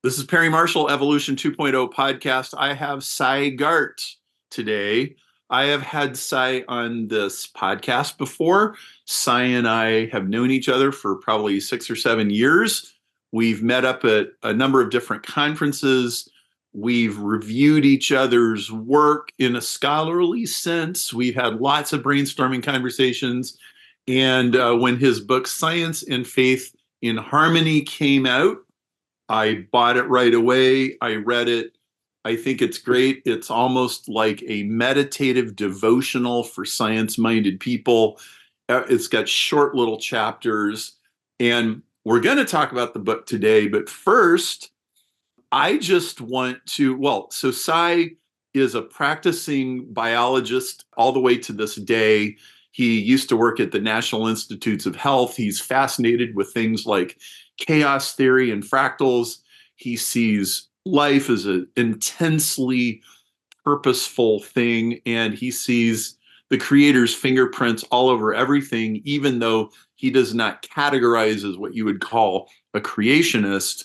This is Perry Marshall, Evolution 2.0 podcast. I have Sy Garte today. I have had Sy on this podcast before. Sy and I have known each other for probably 6 or 7 years. We've met up at a number of different conferences. We've reviewed each other's work in a scholarly sense. We've had lots of brainstorming conversations. And when his book, Science and Faith in Harmony, came out, I bought it right away. I read it. I think it's great. It's almost like a meditative devotional for science-minded people. It's got short little chapters. And we're going to talk about the book today. But first, I just want to, so Sy is a practicing biologist all the way to this day. He used to work at the National Institutes of Health. He's fascinated with things like chaos theory and fractals. He sees life as an intensely purposeful thing, and he sees the creator's fingerprints all over everything, even though he does not categorize as what you would call a creationist.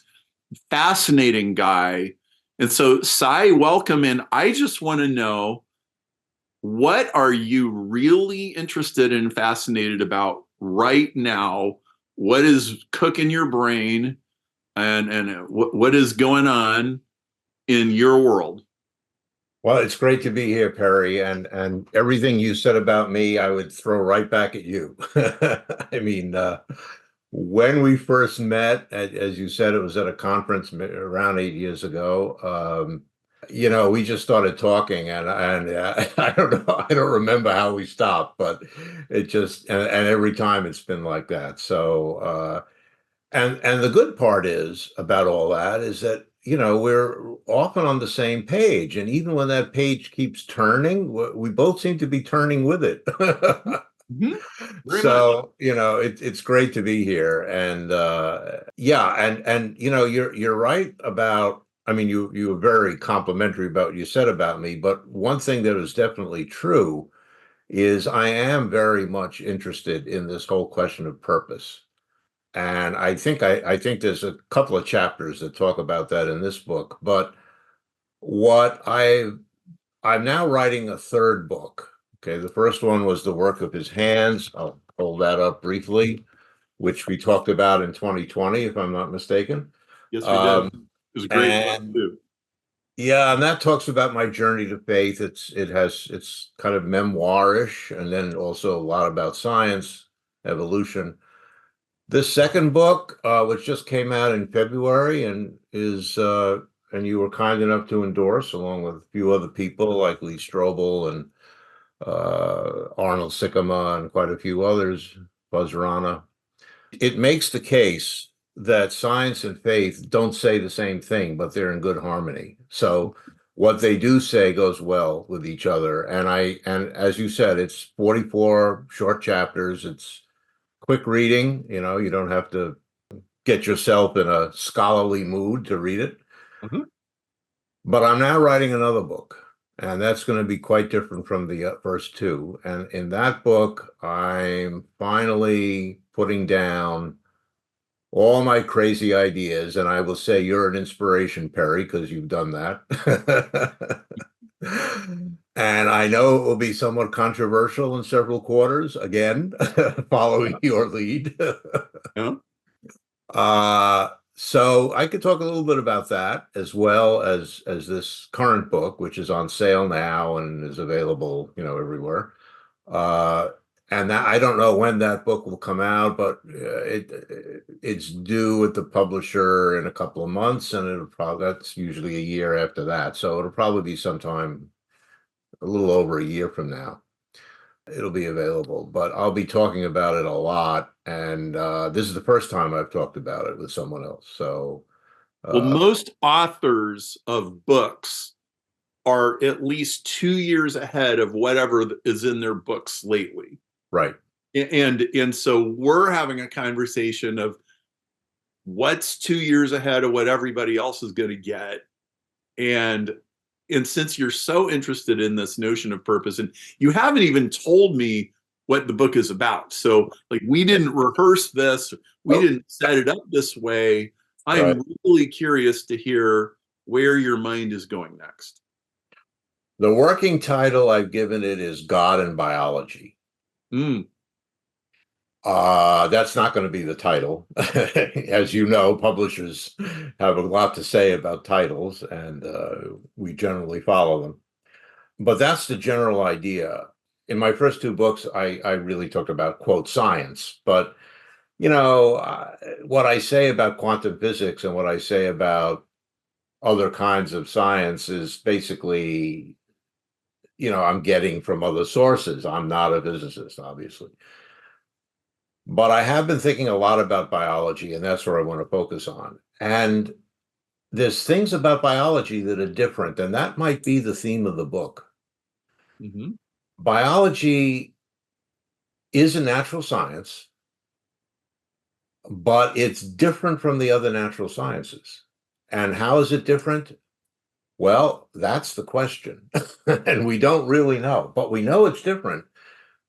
Fascinating guy. And so, Sy, welcome. And I just want to know, what are you really interested and fascinated about right now? What is cooking your brain, and what is going on in your world? Well, it's great to be here, Perry, and everything you said about me, I would throw right back at you. I mean, when we first met, as you said, it was at a conference around 8 years ago. We just started talking, and I don't know, I don't remember how we stopped, but it just and every time it's been like that. So, and the good part is about all that is that we're often on the same page, and even when that page keeps turning, we both seem to be turning with it. Mm-hmm. So it's great to be here, and you're right about. I mean, you were very complimentary about what you said about me, but one thing that is definitely true is I am very much interested in this whole question of purpose. And I think there's a couple of chapters that talk about that in this book. But I'm now writing a third book. Okay, the first one was the work of his hands. I'll hold that up briefly, which we talked about in 2020, if I'm not mistaken. Yes, we did. It was a great book too. Yeah, and that talks about my journey to faith. It's kind of memoirish, and then also a lot about science, evolution. This second book, which just came out in February, and you were kind enough to endorse, along with a few other people like Lee Strobel and Arnold Sycamore and quite a few others, Buzz Rana. It makes the case that science and faith don't say the same thing, but they're in good harmony. So what they do say goes well with each other. And as you said, it's 44 short chapters. It's quick reading. You don't have to get yourself in a scholarly mood to read it. Mm-hmm. But I'm now writing another book, and that's going to be quite different from the first two. And in that book, I'm finally putting down all my crazy ideas, and I will say you're an inspiration, Perry, because you've done that. And I know it will be somewhat controversial in several quarters, again, following your lead. Yeah. So I could talk a little bit about that, as well as this current book, which is on sale now and is available, everywhere. And that, I don't know when that book will come out, but it's due at the publisher in a couple of months, and that's usually a year after that. So it'll probably be sometime a little over a year from now. It'll be available, but I'll be talking about it a lot. And this is the first time I've talked about it with someone else. So, well, most authors of books are at least 2 years ahead of whatever is in their books lately. Right. And so we're having a conversation of what's 2 years ahead of what everybody else is going to get. And since you're so interested in this notion of purpose, and you haven't even told me what the book is about. So like, we didn't rehearse this. We didn't set it up this way. Right. I'm really curious to hear where your mind is going next. The working title I've given it is God and Biology. Mm, That's not going to be the title. As you know, publishers have a lot to say about titles, and we generally follow them. But that's the general idea. In my first two books, I really talked about, quote, science. But, what I say about quantum physics and what I say about other kinds of science is basically, I'm getting from other sources. I'm not a physicist, obviously. But I have been thinking a lot about biology, and that's where I want to focus on. And there's things about biology that are different, and that might be the theme of the book. mhm. Biology is a natural science, but it's different from the other natural sciences. And how is it different? Well, that's the question. And we don't really know, but we know it's different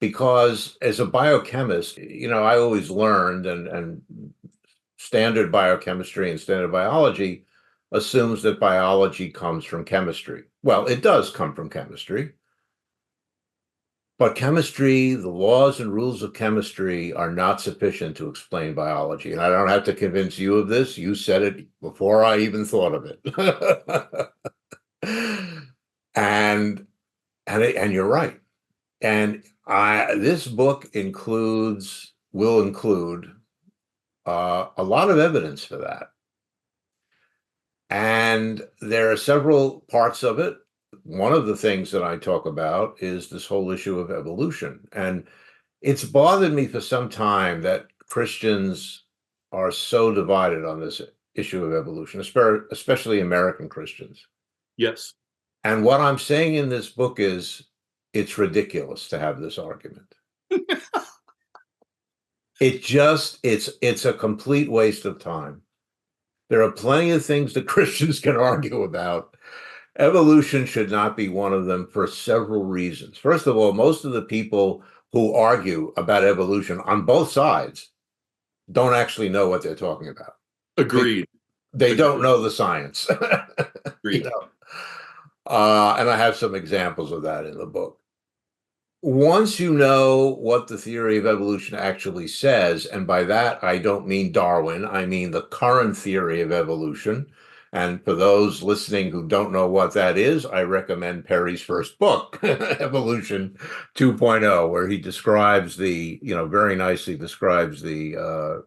because as a biochemist, I always learned and standard biochemistry and standard biology assumes that biology comes from chemistry. Well, it does come from chemistry, but chemistry, the laws and rules of chemistry are not sufficient to explain biology. And I don't have to convince you of this. You said it before I even thought of it. and and you're right. And this book will include a lot of evidence for that. And there are several parts of it. One of the things that I talk about is this whole issue of evolution. And it's bothered me for some time that Christians are so divided on this issue of evolution, especially American Christians. Yes. And what I'm saying in this book is it's ridiculous to have this argument. It's a complete waste of time. There are plenty of things that Christians can argue about. Evolution should not be one of them for several reasons. First of all, most of the people who argue about evolution on both sides don't actually know what they're talking about. Agreed. They Agreed. don't know the science. Agreed. And I have some examples of that in the book. Once you know what the theory of evolution actually says, and by that I don't mean Darwin, I mean the current theory of evolution. And for those listening who don't know what that is, I recommend Perry's first book, Evolution 2.0, where he describes very nicely describes the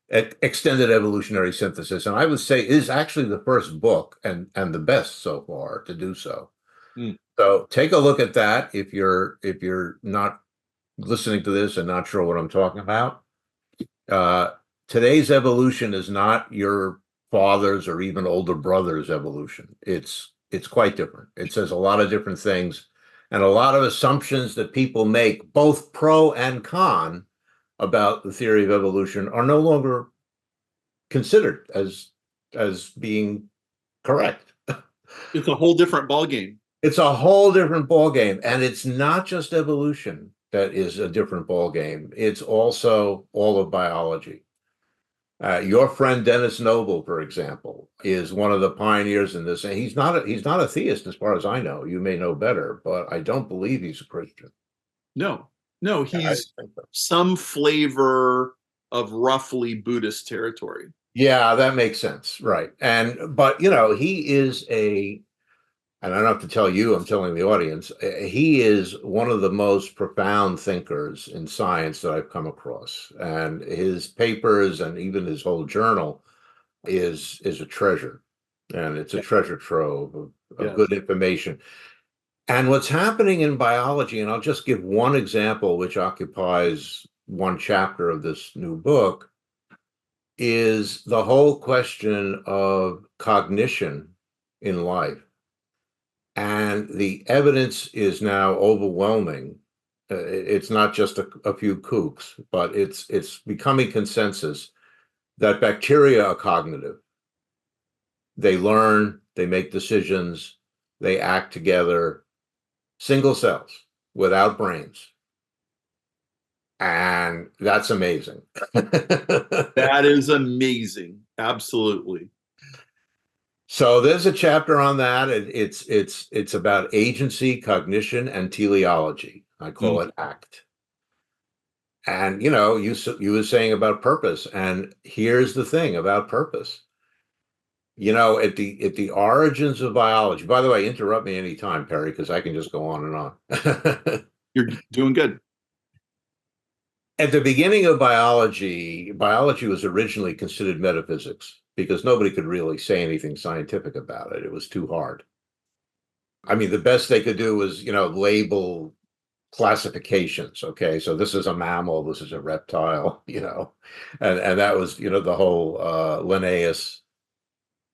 extended evolutionary synthesis. And I would say is actually the first book and the best so far to do so. Mm. So take a look at that if you're not listening to this and not sure what I'm talking about. Uh, Today's evolution is not your father's or even older brother's evolution. It's quite different. It says a lot of different things and a lot of assumptions that people make, both pro and con, about the theory of evolution are no longer considered as being correct. It's a whole different ballgame. It's a whole different ballgame, and it's not just evolution that is a different ballgame. It's also all of biology. Your friend Dennis Noble, for example, is one of the pioneers in this, and he's not a theist as far as I know. You may know better, but I don't believe he's a Christian. No, no, I he's think so. some flavor of roughly Buddhist territory. Yeah, that makes sense, right? But he is and I don't have to tell you, I'm telling the audience, he is one of the most profound thinkers in science that I've come across. And his papers and even his whole journal is a treasure. And it's a treasure trove of Yes. good information. And what's happening in biology, and I'll just give one example, which occupies one chapter of this new book, is the whole question of cognition in life. And the evidence is now overwhelming. It's not just a few kooks, but it's becoming consensus that bacteria are cognitive. They learn, they make decisions, they act together, single cells without brains. And that's amazing. That is amazing. Absolutely. So there's a chapter on that. It's about agency, cognition, and teleology. I call it ACT. And you were saying about purpose, and here's the thing about purpose. At the origins of biology. By the way, interrupt me anytime, Perry, because I can just go on and on. You're doing good. At the beginning of biology was originally considered metaphysics because nobody could really say anything scientific about it. It was too hard. I mean, the best they could do was, label classifications. Okay, so this is a mammal, this is a reptile, and that was, the whole Linnaeus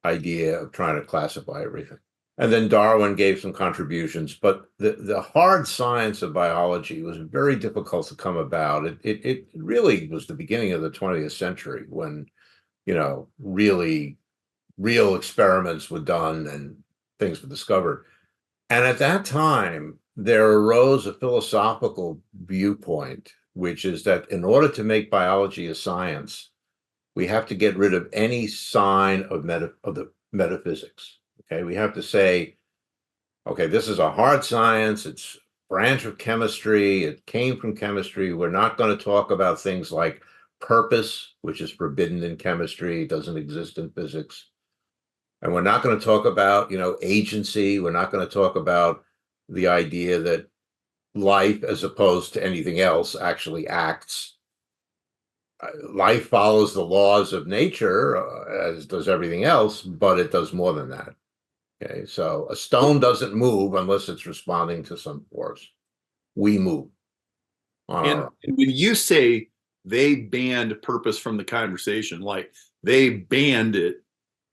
idea of trying to classify everything. And then Darwin gave some contributions, but the hard science of biology was very difficult to come about. It really was the beginning of the 20th century when, really real experiments were done and things were discovered. And at that time, there arose a philosophical viewpoint, which is that in order to make biology a science, we have to get rid of any sign of the metaphysics. Okay, we have to say, okay, this is a hard science. It's a branch of chemistry. It came from chemistry. We're not going to talk about things like purpose, which is forbidden in chemistry, doesn't exist in physics. And we're not going to talk about, agency. We're not going to talk about the idea that life, as opposed to anything else, actually acts. Life follows the laws of nature, as does everything else, but it does more than that. Okay, so a stone doesn't move unless it's responding to some force. We move on our own. And when you say they banned purpose from the conversation, like they banned it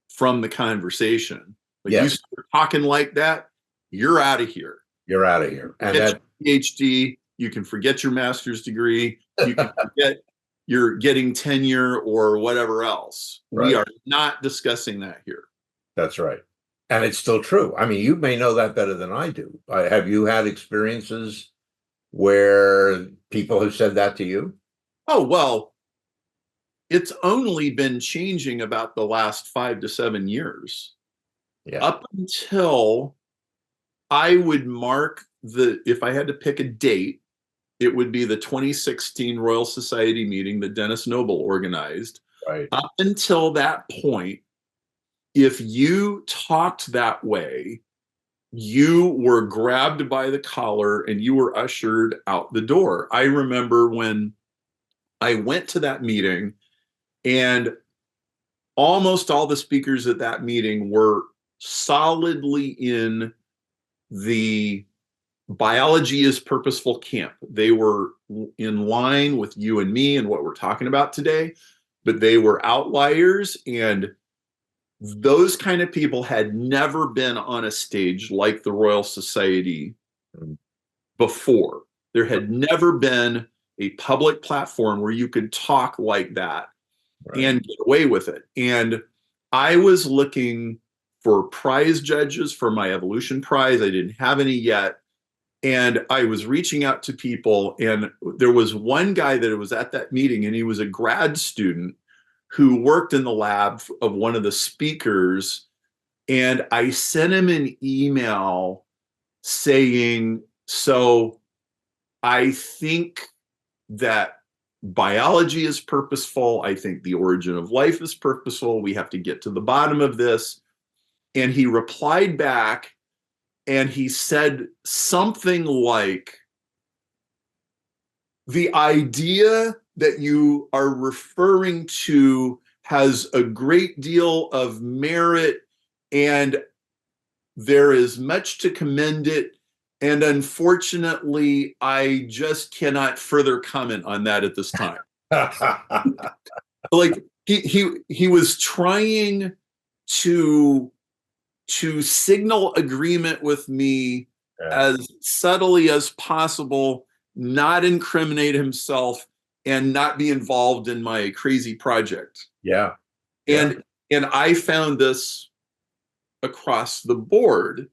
from the conversation, but you start talking like that, you're out of here. You're out of here. And that PhD, you can forget your master's degree, you can forget you're getting tenure or whatever else. Right. We are not discussing that here. That's right. And it's still true. I mean, you may know that better than I do. Have you had experiences where people have said that to you? Oh, well, it's only been changing about the last 5 to 7 years. Yeah. Up until I would mark if I had to pick a date, it would be the 2016 Royal Society meeting that Dennis Noble organized. Right. Up until that point, if you talked that way, you were grabbed by the collar and you were ushered out the door. I remember when I went to that meeting, and almost all the speakers at that meeting were solidly in the biology is purposeful camp. They were in line with you and me and what we're talking about today, but they were outliers, and those kind of people had never been on a stage like the Royal Society before. There had never been a public platform where you could talk like that and get away with it. And I was looking for prize judges for my evolution prize. I didn't have any yet. And I was reaching out to people, and there was one guy that was at that meeting, and he was a grad student who worked in the lab of one of the speakers. And I sent him an email saying, so I think that biology is purposeful. I think the origin of life is purposeful. We have to get to the bottom of this. And he replied back, and he said something like, the idea that you are referring to has a great deal of merit, and there is much to commend it. And unfortunately, I just cannot further comment on that at this time. Like he was trying to signal agreement with me as subtly as possible, not incriminate himself, and not be involved in my crazy project. Yeah. And I found this across the board.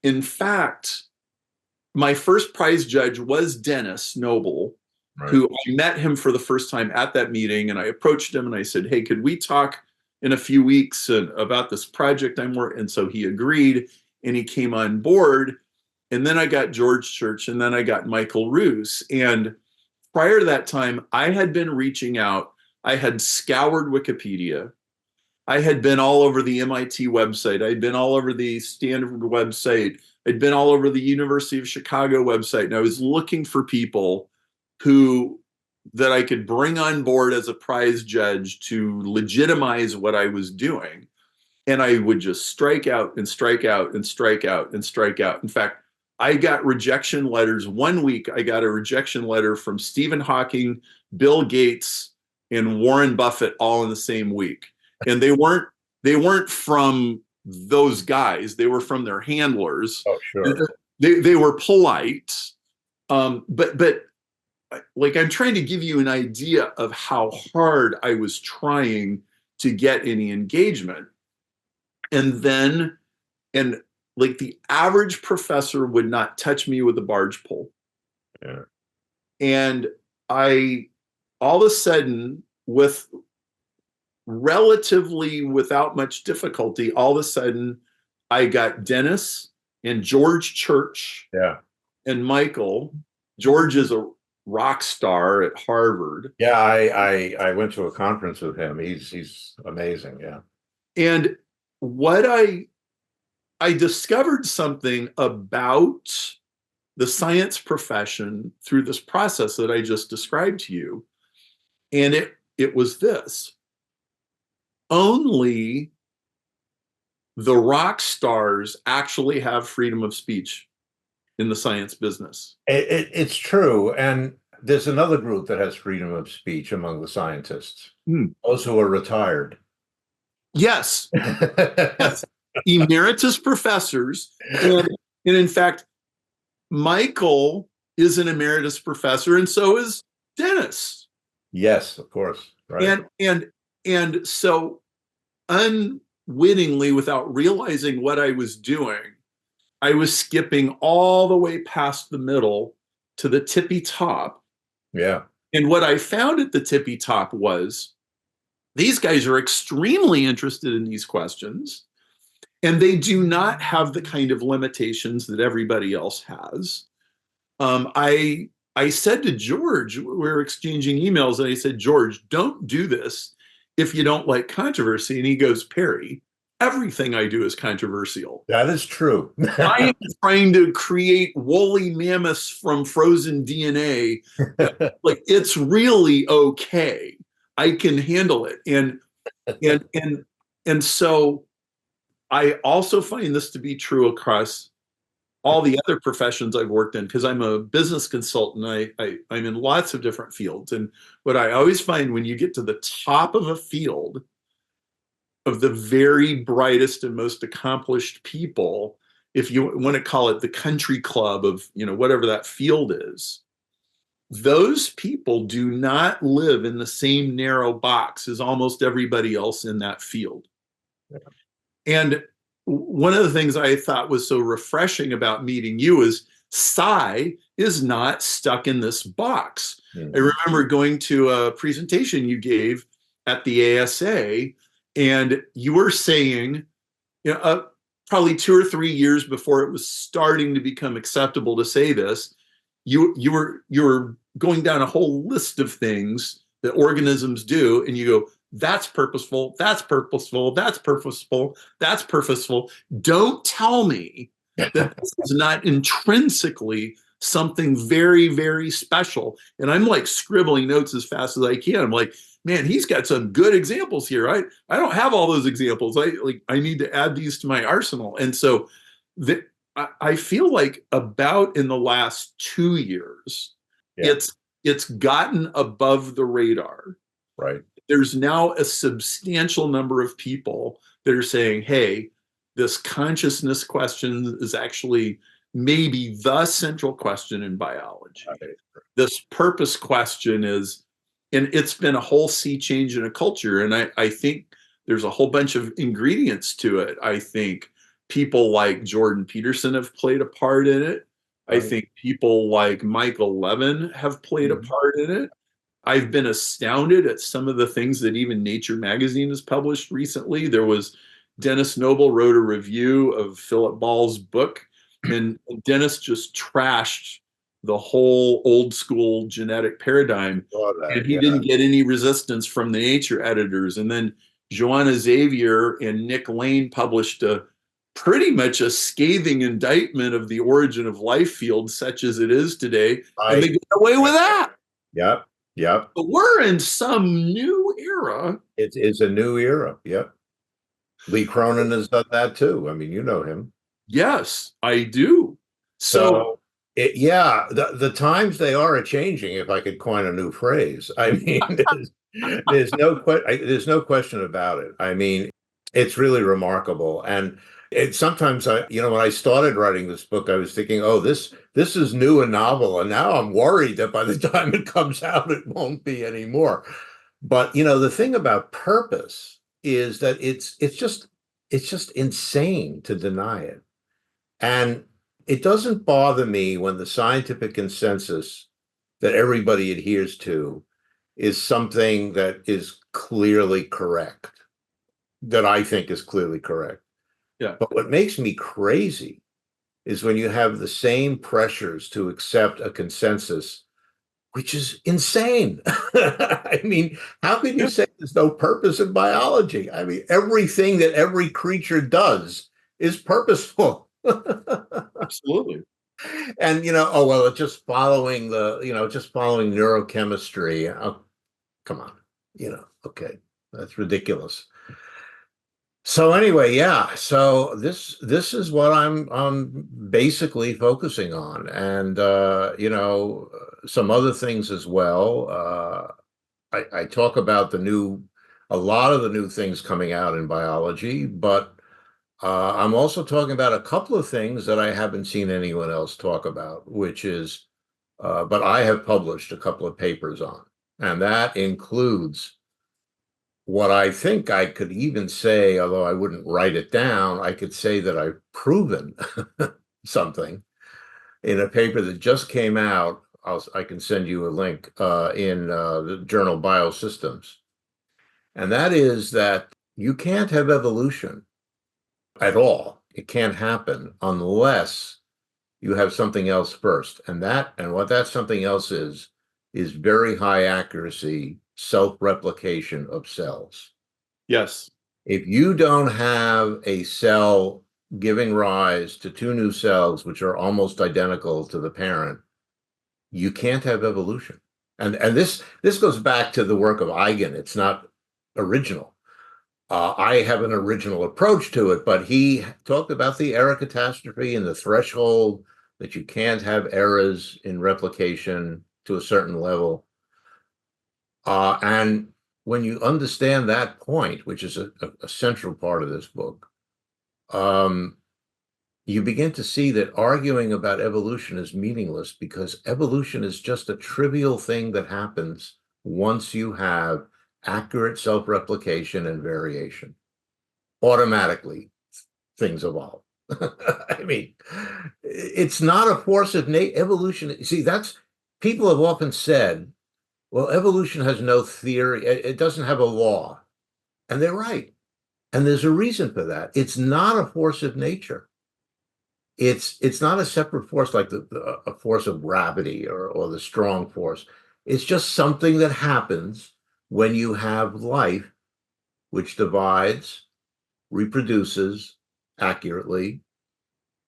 In fact, my first prize judge was Dennis Noble, who I met him for the first time at that meeting. And I approached him and I said, hey, could we talk in a few weeks about this project I'm working. And so he agreed and he came on board. And then I got George Church, and then I got Michael Roos. And prior to that time, I had been reaching out. I had scoured Wikipedia. I had been all over the MIT website. I'd been all over the Stanford website. I'd been all over the University of Chicago website. And I was looking for people that I could bring on board as a prize judge to legitimize what I was doing. And I would just strike out and strike out and strike out and strike out. In fact, I got rejection letters. One week, I got a rejection letter from Stephen Hawking, Bill Gates, and Warren Buffett all in the same week. And they weren't from those guys. They were from their handlers. Oh, sure. They were polite. But like, I'm trying to give you an idea of how hard I was trying to get any engagement. And like the average professor would not touch me with a barge pole. Yeah. And I, all of a sudden, relatively without much difficulty, all of a sudden, I got Dennis and George Church, Yeah, and Michael. George is a rock star at Harvard. yeah. I went to a conference with him. He's amazing. Yeah. And what I discovered something about the science profession through this process that I just described to you. And it was this: only the rock stars actually have freedom of speech in the science business. It's true. And there's another group that has freedom of speech among the scientists, those who are retired. Yes. Yes. Emeritus professors. And in fact, Michael is an emeritus professor, and so is Dennis. Yes, of course. Right. And so unwittingly, without realizing what I was doing, I was skipping all the way past the middle to the tippy top. Yeah. And what I found at the tippy top was these guys are extremely interested in these questions, and they do not have the kind of limitations that everybody else has. I said to George, we were exchanging emails, and I said, George, don't do this if you don't like controversy. And he goes, Perry, everything I do is controversial. That is true. I am trying to create woolly mammoths from frozen DNA. Like, it's really okay. I can handle it. And so I also find this to be true across all the other professions I've worked in, because I'm a business consultant. I'm in lots of different fields. And what I always find when you get to the top of a field of the very brightest and most accomplished people, if you want to call it the country club of, whatever that field is, those people do not live in the same narrow box as almost everybody else in that field. Yeah. And one of the things I thought was so refreshing about meeting you is Sy is not stuck in this box. Mm-hmm. I remember going to a presentation you gave at the ASA, and you were saying, probably 2 or 3 years before it was starting to become acceptable to say this, you were going down a whole list of things that organisms do, and you go, that's purposeful, that's purposeful, that's purposeful, that's purposeful. Don't tell me that this is not intrinsically something very, very special. And I'm like scribbling notes as fast as I can. I'm like, man, he's got some good examples here. I don't have all those examples. I need to add these to my arsenal. And so I feel like about in the last 2 years, it's gotten above the radar. Right. There's now a substantial number of people that are saying, hey, this consciousness question is actually maybe the central question in biology. Right. This purpose question is, and it's been a whole sea change in a culture. And I think there's a whole bunch of ingredients to it. I think people like Jordan Peterson have played a part in it. Right. I think people like Michael Levin have played a part in it. I've been astounded at some of the things that even Nature magazine has published recently. There was Dennis Noble wrote a review of Philip Ball's book, and Dennis just trashed the whole old school genetic paradigm, Saw that, and he yeah. didn't get any resistance from the Nature editors. And then Joanna Xavier and Nick Lane published a pretty much a scathing indictment of the origin of life field such as it is today, and they I, get away with that. yep, yep. But we're in some new era. It's a new era. Yep. Lee Cronin has done that too. I mean, you know him. Yes, I do. So, So, the times they are changing, if I could coin a new phrase. I mean, there's no question about it. I mean, it's really remarkable. And sometimes when I started writing this book, I was thinking, oh, this is new and novel. And now I'm worried that by the time it comes out, it won't be anymore. But, the thing about purpose is that it's just insane to deny it. And it doesn't bother me when the scientific consensus that everybody adheres to is something that is clearly correct, that I think is clearly correct. yeah, But what makes me crazy is when you have the same pressures to accept a consensus, which is insane. I mean, how can you say there's no purpose in biology? I mean, everything that every creature does is purposeful. absolutely. And oh well, it's just following just following neurochemistry. Oh, come on, okay, that's ridiculous. So anyway, yeah. So this is what I'm basically focusing on, and some other things as well. I talk about a lot of the new things coming out in biology, but I'm also talking about a couple of things that I haven't seen anyone else talk about, which is, but I have published a couple of papers on, and that includes what I think I could even say, although I wouldn't write it down, I could say that I've proven something in a paper that just came out. I can send you a link in the journal Biosystems. And that is that you can't have evolution at all. It can't happen unless you have something else first. And what that something else is very high accuracy self-replication of cells. Yes. If you don't have a cell giving rise to two new cells, which are almost identical to the parent, you can't have evolution. And this goes back to the work of Eigen. It's not original. I have an original approach to it, but he talked about the error catastrophe and the threshold that you can't have errors in replication to a certain level. And when you understand that point, which is a central part of this book, you begin to see that arguing about evolution is meaningless, because evolution is just a trivial thing that happens once you have accurate self-replication and variation. Automatically, things evolve. I mean, it's not a force of nature. Evolution, see, people have often said, well, evolution has no theory. It doesn't have a law. And they're right. And there's a reason for that. It's not a force of nature. It's not a separate force like a force of gravity or the strong force. It's just something that happens when you have life, which divides, reproduces accurately,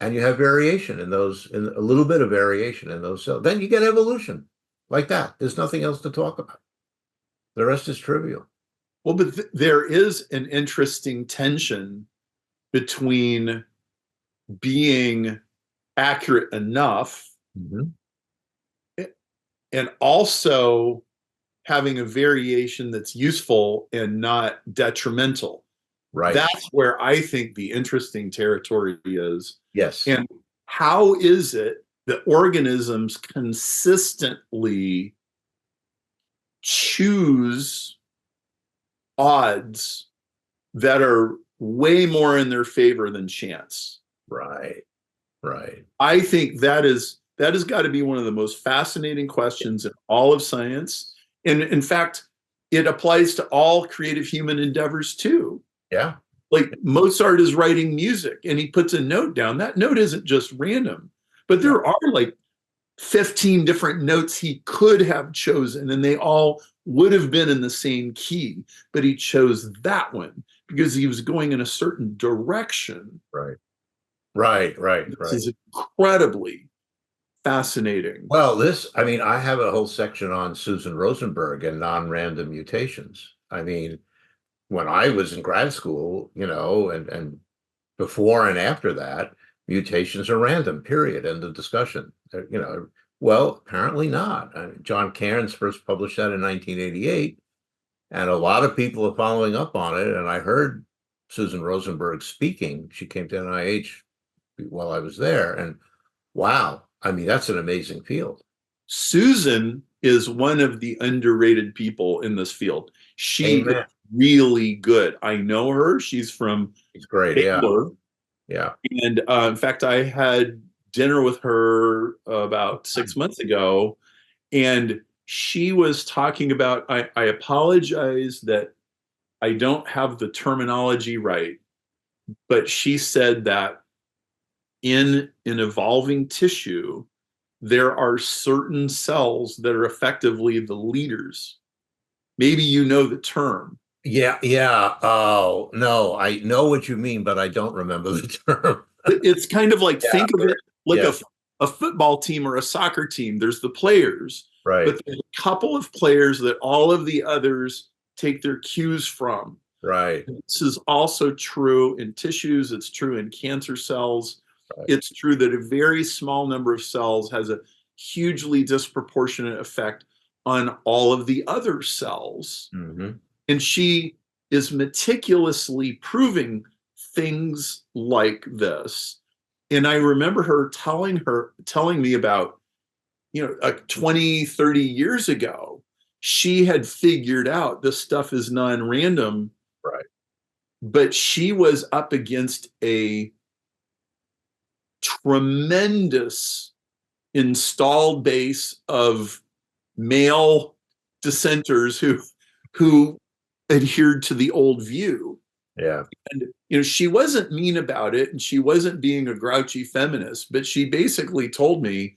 and you have variation in a little bit of variation in those cells. Then you get evolution like that. There's nothing else to talk about. The rest is trivial. Well, but there is an interesting tension between being accurate enough and also having a variation that's useful and not detrimental. Right. That's where I think the interesting territory is. Yes. And how is it that organisms consistently choose odds that are way more in their favor than chance? Right. Right. I think that has got to be one of the most fascinating questions in all of science. And in fact, it applies to all creative human endeavors too. Yeah. Like Mozart is writing music and he puts a note down. That note isn't just random, but there are like 15 different notes he could have chosen, and they all would have been in the same key, but he chose that one because he was going in a certain direction. Right. This is incredibly fascinating. Well, I mean, I have a whole section on Susan Rosenberg and non-random mutations. I mean, when I was in grad school, and before and after that, mutations are random, period. End of discussion. Well, apparently not. John Cairns first published that in 1988, and a lot of people are following up on it. And I heard Susan Rosenberg speaking. She came to NIH while I was there, and wow, I mean, that's an amazing field. Susan is one of the underrated people in this field. She Amen. is really good. I know her. She's from great. Baylor. Yeah. And in fact, I had dinner with her about 6 months ago, and she was talking about, I apologize that I don't have the terminology right, but she said that in an evolving tissue, there are certain cells that are effectively the leaders. Maybe you know the term. Yeah. Oh, no, I know what you mean, but I don't remember the term. It's kind of like, think of it like Yeah. a football team or a soccer team. There's the players, Right. but there's a couple of players that all of the others take their cues from. Right. This is also true in tissues. It's true in cancer cells. Right. It's true that a very small number of cells has a hugely disproportionate effect on all of the other cells. Mm-hmm. And she is meticulously proving things like this. And I remember her telling me about, 20, 30 years ago, she had figured out this stuff is non-random. Right. But she was up against a tremendous installed base of male dissenters who adhered to the old view. Yeah. And she wasn't mean about it, and she wasn't being a grouchy feminist, but she basically told me,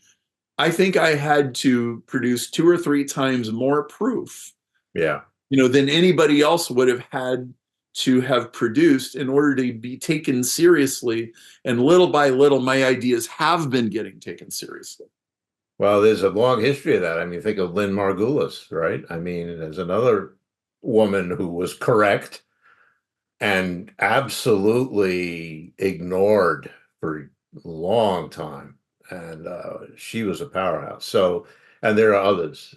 I think I had to produce 2 or 3 times more proof, Yeah, than anybody else would have had to have produced in order to be taken seriously. And little by little, my ideas have been getting taken seriously. well, there's a long history of that. I mean, think of Lynn Margulis, right? I mean, there's another woman who was correct and absolutely ignored for a long time. And she was a powerhouse. So, and there are others.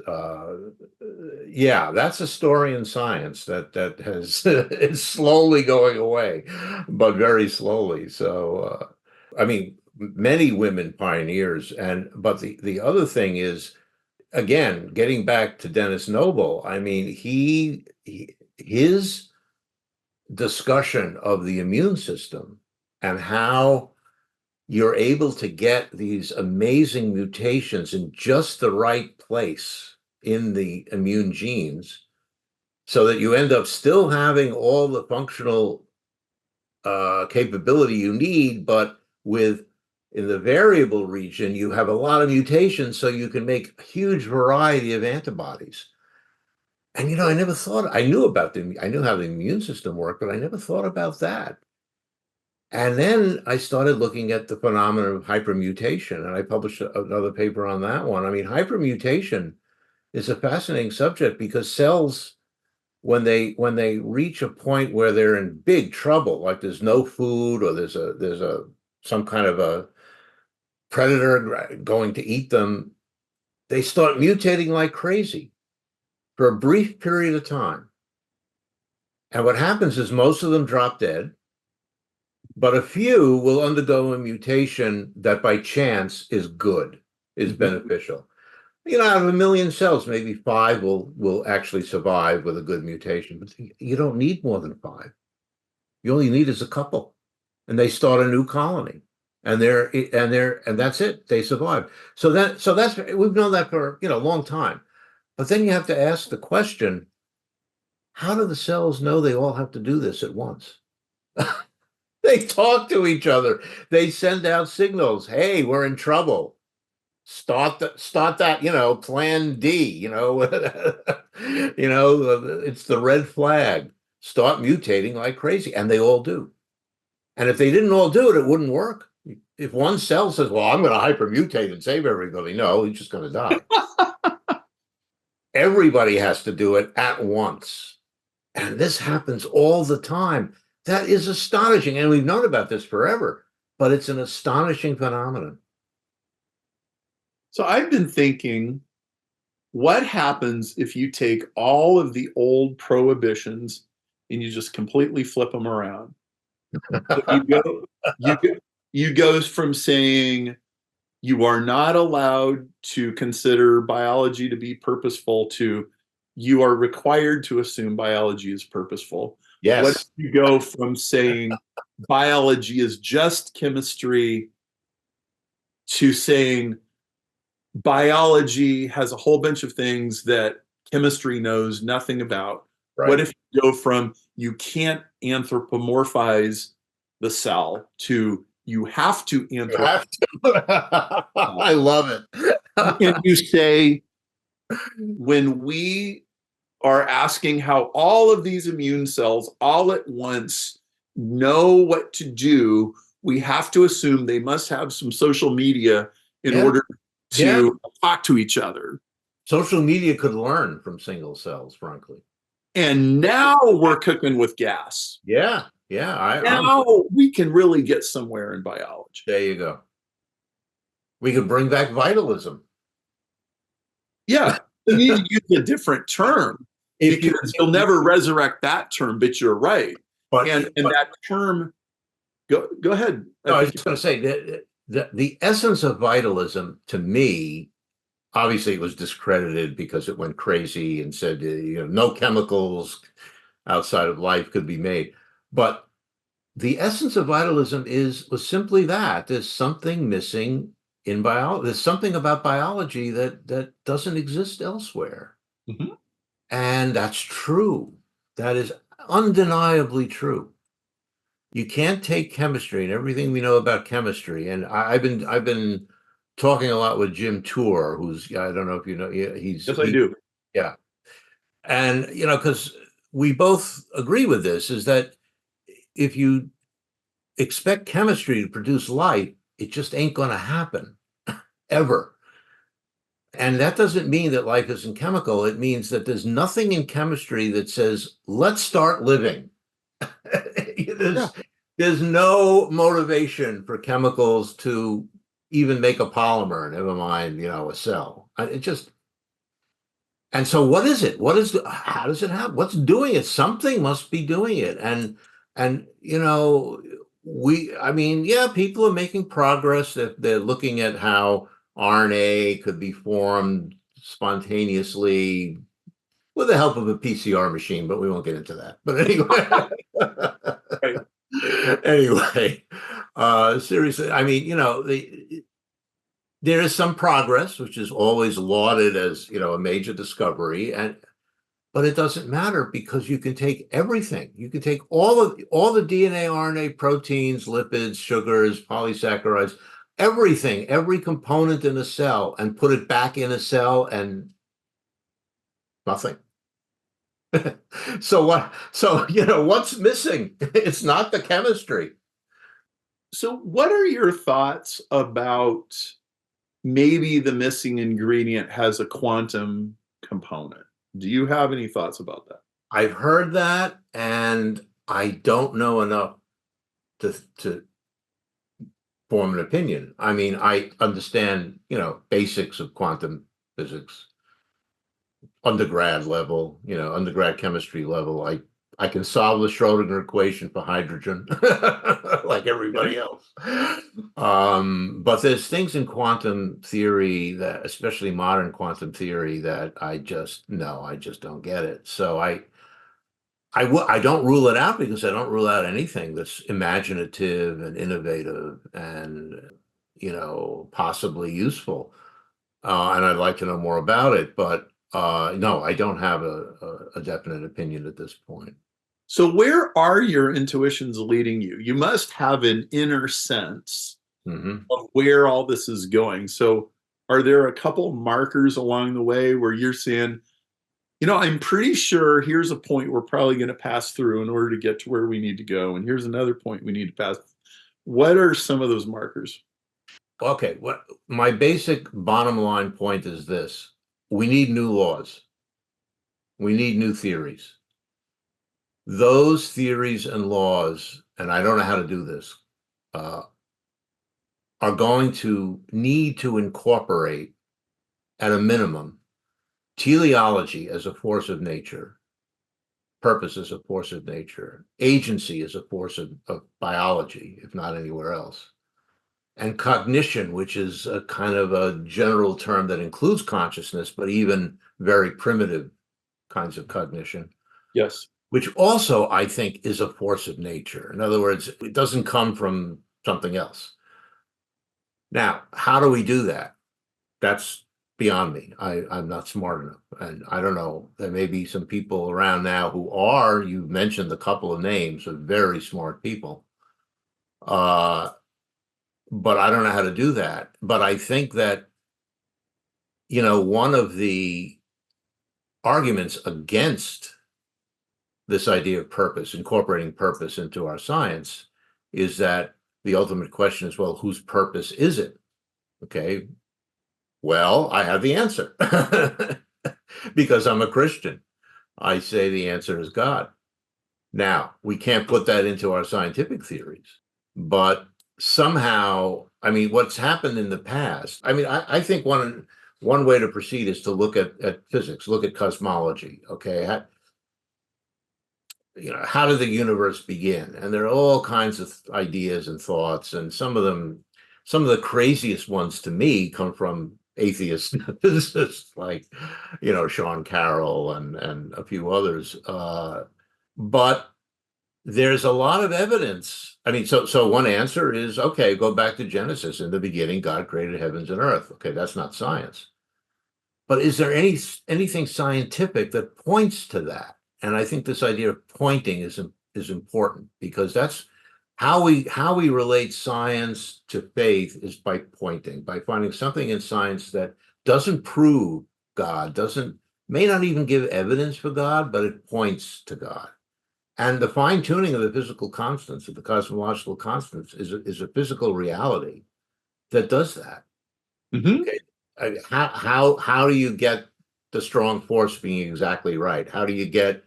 Yeah, that's a story in science that has is slowly going away, but very slowly. So, I mean, many women pioneers, but the other thing is, again, getting back to Dennis Noble. I mean, his discussion of the immune system and how you're able to get these amazing mutations in just the right place in the immune genes so that you end up still having all the functional capability you need, but in the variable region, you have a lot of mutations, so you can make a huge variety of antibodies. And I never thought, I knew how the immune system worked, but I never thought about that. And then I started looking at the phenomenon of hypermutation, and I published another paper on that one. I mean, hypermutation is a fascinating subject because cells, when they reach a point where they're in big trouble, like there's no food or there's some kind of a predator going to eat them, they start mutating like crazy for a brief period of time. And what happens is most of them drop dead. But a few will undergo a mutation that by chance is good, is beneficial. Out of 1 million cells, maybe 5 will actually survive with a good mutation. But you don't need more than 5. You only need is a couple. And they start a new colony. And that's it. They survive. So that's we've known that for a long time. But then you have to ask the question, how do the cells know they all have to do this at once? They talk to each other. They send out signals. Hey, we're in trouble. Start that, plan D, it's the red flag. Start mutating like crazy. And they all do. And if they didn't all do it, it wouldn't work. If one cell says, well, I'm going to hypermutate and save everybody, no, he's just going to die. Everybody has to do it at once. And this happens all the time. That is astonishing. And we've known about this forever, but it's an astonishing phenomenon. So I've been thinking, what happens if you take all of the old prohibitions and you just completely flip them around? So you go from saying you are not allowed to consider biology to be purposeful to you are required to assume biology is purposeful. Yes. What if you go from saying biology is just chemistry to saying biology has a whole bunch of things that chemistry knows nothing about? Right. What if you go from you can't anthropomorphize the cell to you have to anthropomorphize? I love it. And you say, when we are asking how all of these immune cells all at once know what to do, we have to assume they must have some social media in order to talk to each other. Social media could learn from single cells, frankly. And now we're cooking with gas. Yeah. Now we can really get somewhere in biology. There you go. We could bring back vitalism. Yeah. We need to use a different term because you'll never resurrect that term, but you're right. And that term, go ahead. No, I was just going to say that the essence of vitalism, to me, obviously it was discredited because it went crazy and said, no chemicals outside of life could be made. But the essence of vitalism was simply that. There's something missing in biology. There's something about biology that doesn't exist elsewhere. Mm-hmm. And that's true. That is undeniably true. You can't take chemistry and everything we know about chemistry. And I've been talking a lot with Jim Tour, who's, I don't know if you know, Yes, I do. Yeah. And, because we both agree with this, is that if you expect chemistry to produce life, it just ain't going to happen ever. And that doesn't mean that life isn't chemical. It means that there's nothing in chemistry that says, let's start living. There's no motivation for chemicals to even make a polymer, never mind, a cell. And so what is it? How does it happen? What's doing it? Something must be doing it. And people are making progress. They're looking at how RNA could be formed spontaneously with the help of a PCR machine, but we won't get into that. But anyway, seriously, there is some progress, which is always lauded as, a major discovery, but it doesn't matter because you can take everything. You can take all the DNA, RNA, proteins, lipids, sugars, polysaccharides, everything, every component in a cell, and put it back in a cell, and nothing. So what's missing? It's not the chemistry. So what are your thoughts about maybe the missing ingredient has a quantum component? Do you have any thoughts about that? I've heard that, and I don't know enough to form an opinion. I understand, basics of quantum physics, undergrad level, undergrad chemistry level. I can solve the Schrodinger equation for hydrogen like everybody else. But there's things in quantum theory that, especially modern quantum theory, that I just don't get it. So I don't rule it out because I don't rule out anything that's imaginative and innovative and, possibly useful. And I'd like to know more about it. But No, I don't have a definite opinion at this point. So where are your intuitions leading you? You must have an inner sense Mm-hmm. of where all this is going. So are there a couple markers along the way where you're saying, I'm pretty sure here's a point we're probably going to pass through in order to get to where we need to go. And here's another point we need to pass. What are some of those markers? Okay, what my basic bottom line point is this: we need new laws. We need new theories. Those theories and laws, and I don't know how to do this, uh, are going to need to incorporate, at a minimum, teleology as a force of nature, purpose as a force of nature, agency as a force of biology, if not anywhere else, and cognition, which is a kind of a general term that includes consciousness, but even very primitive kinds of cognition, Yes. which also I think is a force of nature. In other words, it doesn't come from something else. Now, how do we do that? That's beyond me. I'm not smart enough. And I don't know. There may be some people around now who are, you mentioned a couple of names of very smart people. But I don't know how to do that. But I think that, one of the arguments against this idea of purpose, incorporating purpose into our science, is that the ultimate question is, well, whose purpose is it? Okay. Well, I have the answer because I'm a Christian. I say the answer is God. Now, we can't put that into our scientific theories, but somehow, I mean, what's happened in the past, I mean, I think one way to proceed is to look at physics, look at cosmology. Okay. How did the universe begin? And there are all kinds of ideas and thoughts, and some of the craziest ones to me come from atheist physicists like, Sean Carroll and a few others. But there's a lot of evidence. I mean, so one answer is, okay, go back to Genesis. In the beginning, God created heavens and earth. Okay, that's not science. But is there anything scientific that points to that? And I think this idea of pointing is important, because that's how we relate science to faith, is by pointing, by finding something in science that doesn't prove God, may not even give evidence for God, but it points to God. And the fine tuning of the physical constants, of the cosmological constants, is a physical reality that does that. Mm-hmm. Okay. How do you get the strong force being exactly right? How do you get,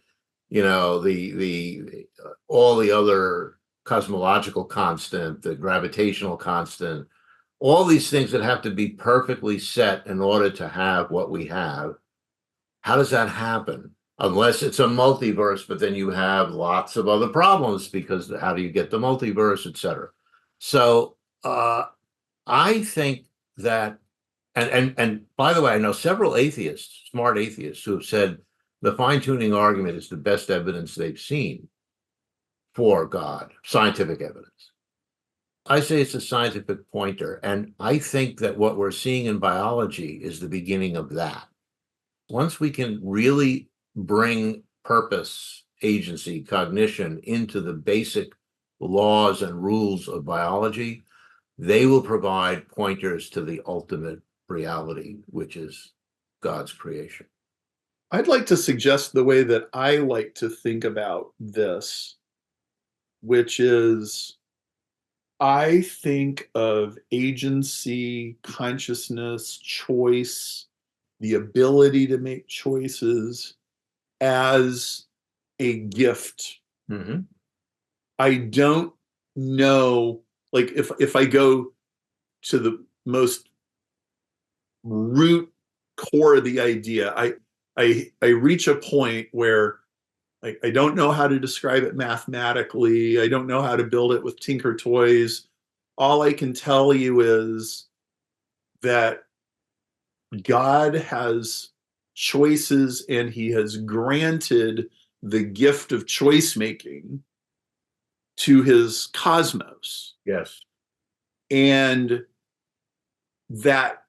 the all the other cosmological constant, the gravitational constant, all these things that have to be perfectly set in order to have what we have? How does that happen? Unless it's a multiverse, but then you have lots of other problems, because how do you get the multiverse, et cetera? So I think that, and by the way, I know several atheists, smart atheists, who have said the fine-tuning argument is the best evidence they've seen for God, scientific evidence. I say it's a scientific pointer, and I think that what we're seeing in biology is the beginning of that. Once we can really bring purpose, agency, cognition into the basic laws and rules of biology, they will provide pointers to the ultimate reality, which is God's creation. I'd like to suggest the way that I like to think about this, which is I think of agency, consciousness, choice, the ability to make choices as a gift. Mm-hmm. I don't know, like if I go to the most root core of the idea, I reach a point where I don't know how to describe it mathematically. I don't know how to build it with Tinker Toys. All I can tell you is that God has choices, and he has granted the gift of choice making to his cosmos. Yes. And that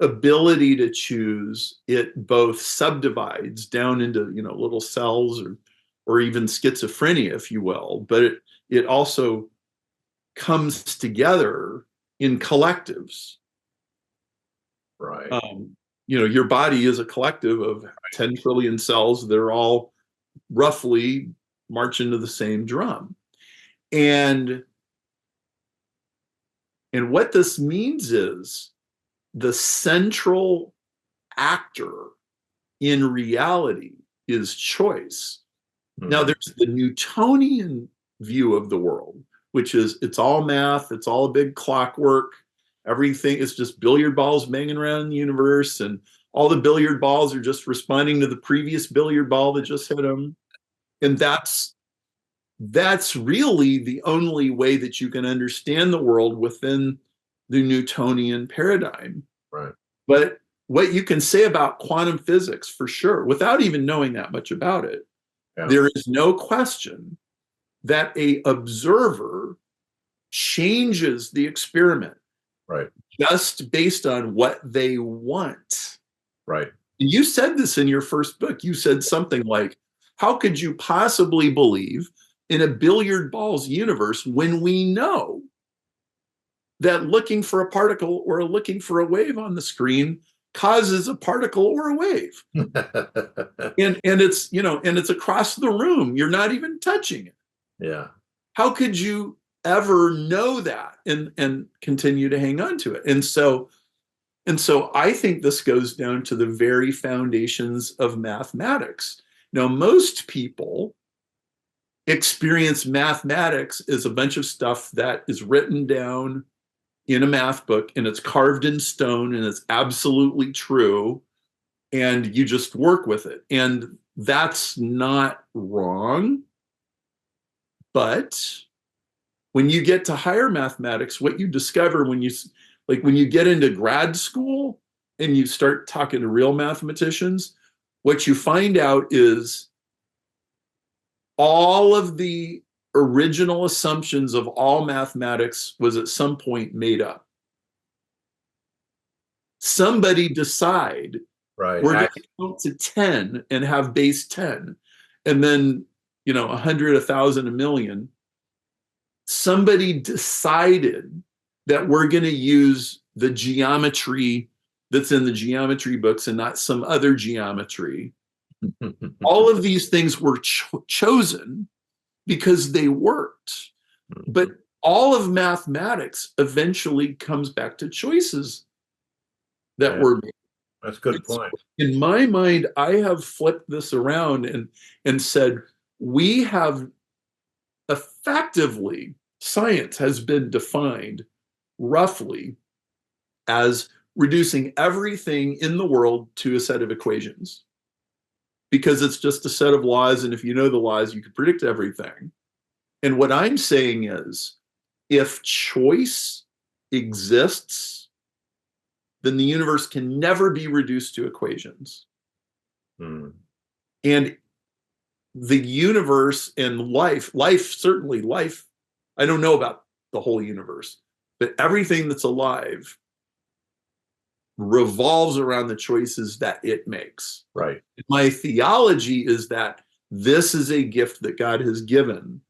ability to choose, it both subdivides down into, little cells or even schizophrenia, if you will, but it also comes together in collectives. Right. Your body is a collective of 10 trillion cells that are all roughly marching to the same drum. And what this means is the central actor in reality is choice. Now, there's the Newtonian view of the world, which is it's all math, it's all a big clockwork, everything is just billiard balls banging around the universe, and all the billiard balls are just responding to the previous billiard ball that just hit them. And that's really the only way that you can understand the world within the Newtonian paradigm. Right. But what you can say about quantum physics, for sure, without even knowing that much about it, there is no question that a observer changes the experiment, right, just based on what they want. Right. And you said this in your first book. You said something like, how could you possibly believe in a billiard balls universe when we know that looking for a particle or looking for a wave on the screen causes a particle or a wave? and it's, and it's across the room. You're not even touching it. Yeah. How could you ever know that and continue to hang on to it? And so I think this goes down to the very foundations of mathematics. Now, most people experience mathematics as a bunch of stuff that is written down in a math book and it's carved in stone and it's absolutely true, and you just work with it. And that's not wrong. But when you get to higher mathematics, what you discover when you get into grad school and you start talking to real mathematicians, what you find out is all of the original assumptions of all mathematics was at some point made up. Somebody decide we're going to count to 10 and have base 10, and then 100, 1,000, a million. Somebody decided that we're going to use the geometry that's in the geometry books and not some other geometry. All of these things were chosen because they worked. But all of mathematics eventually comes back to choices that were made. That's a good point. In my mind, I have flipped this around and said, we have effectively, science has been defined roughly as reducing everything in the world to a set of equations, because it's just a set of laws, and if you know the laws, you can predict everything. And what I'm saying is, if choice exists, then the universe can never be reduced to equations. And the universe and life, certainly life, I don't know about the whole universe, but everything that's alive revolves around the choices that it makes. Right. My theology is that this is a gift that God has given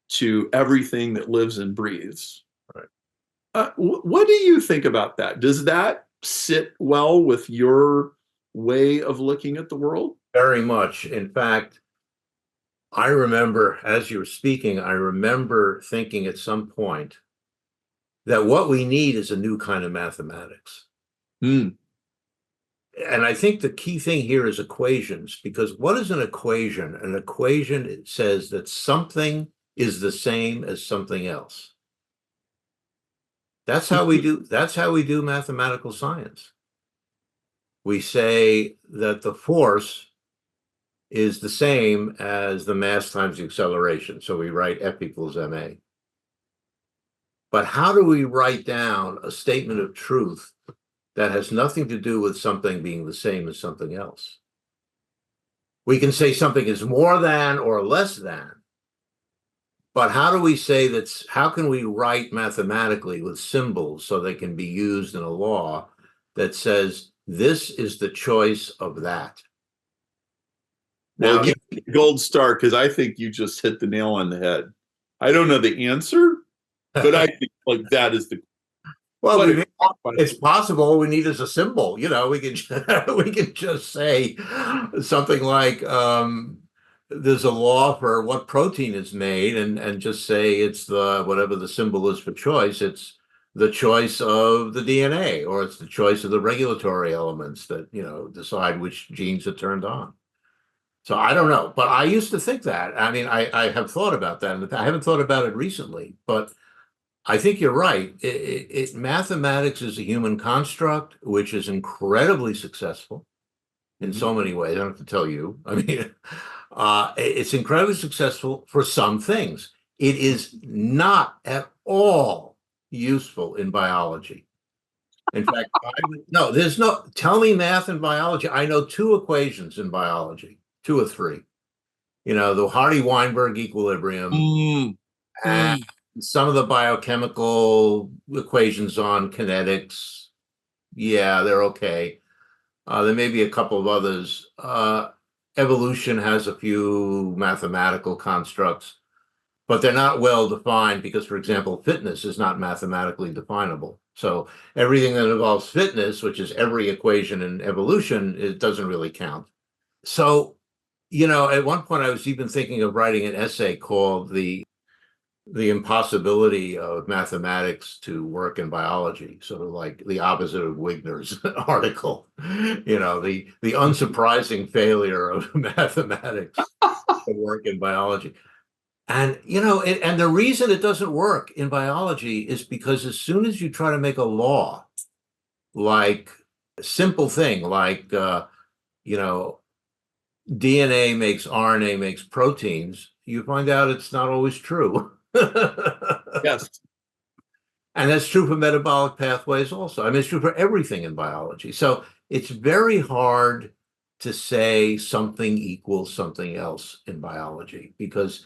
to everything that lives and breathes. Right. What do you think about that? Does that sit well with your way of looking at the world? Very much. In fact, I remember, as you were speaking, I remember thinking at some point that what we need is a new kind of mathematics. And I think the key thing here is equations, because what is an equation? An equation, it says that something is the same as something else. That's how we do mathematical science. We say that the force is the same as the mass times the acceleration. So we write F equals ma. But how do we write down a statement of truth that has nothing to do with something being the same as something else? We can say something is more than or less than, but how do we say how can we write mathematically with symbols so they can be used in a law that says this is the choice of that. Well, Now, give me the gold star because I think you just hit the nail on the head. I don't know the answer, but I think like that is the well, what it's possible. We need as a symbol. We can we can just say something like there's a law for what protein is made, and just say it's the whatever the symbol is for choice. It's the choice of the DNA, or it's the choice of the regulatory elements that decide which genes are turned on. So I don't know, but I used to think that. I mean, I have thought about that, and I haven't thought about it recently, but I think you're right. Mathematics is a human construct, which is incredibly successful in so many ways. I don't have to tell you. I mean, it's incredibly successful for some things. It is not at all useful in biology. In fact, there's no, tell me math and biology. I know two equations in biology, two or three. The Hardy-Weinberg equilibrium, and some of the biochemical equations on kinetics. Yeah, they're okay. There may be a couple of others. Evolution has a few mathematical constructs, but they're not well defined because, for example, fitness is not mathematically definable. So everything that involves fitness, which is every equation in evolution, it doesn't really count. So, at one point I was even thinking of writing an essay called the impossibility of mathematics to work in biology, sort of like the opposite of Wigner's article, the unsurprising failure of mathematics to work in biology. And, and the reason it doesn't work in biology is because as soon as you try to make a law, like a simple thing, like, DNA makes RNA makes proteins, you find out it's not always true. Yes. And that's true for metabolic pathways also. I mean, it's true for everything in biology. So it's very hard to say something equals something else in biology because